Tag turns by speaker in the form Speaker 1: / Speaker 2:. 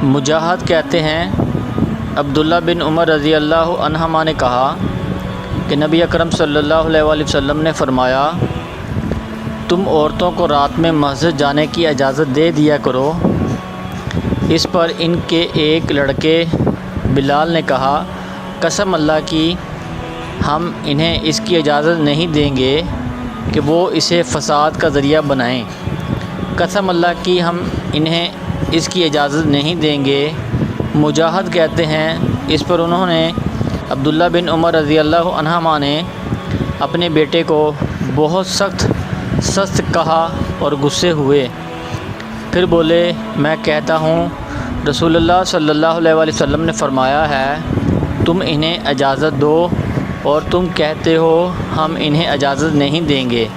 Speaker 1: مجاہد کہتے ہیں عبداللہ بن عمر رضی اللہ عنہما نے کہا کہ نبی اکرم صلی اللہ علیہ وآلہ وسلم نے فرمایا، تم عورتوں کو رات میں مسجد جانے کی اجازت دے دیا کرو۔ اس پر ان کے ایک لڑکے بلال نے کہا، قسم اللہ کی ہم انہیں اس کی اجازت نہیں دیں گے کہ وہ اسے فساد کا ذریعہ بنائیں۔ قسم اللہ کی ہم انہیں اس کی اجازت نہیں دیں گے۔ مجاہد کہتے ہیں اس پر انہوں نے عبداللہ بن عمر رضی اللہ عنہما نے اپنے بیٹے کو بہت سخت کہا اور غصے ہوئے۔ پھر بولے، میں کہتا ہوں رسول اللہ صلی اللہ علیہ وآلہ وسلم نے فرمایا ہے تم انہیں اجازت دو، اور تم کہتے ہو ہم انہیں اجازت نہیں دیں گے۔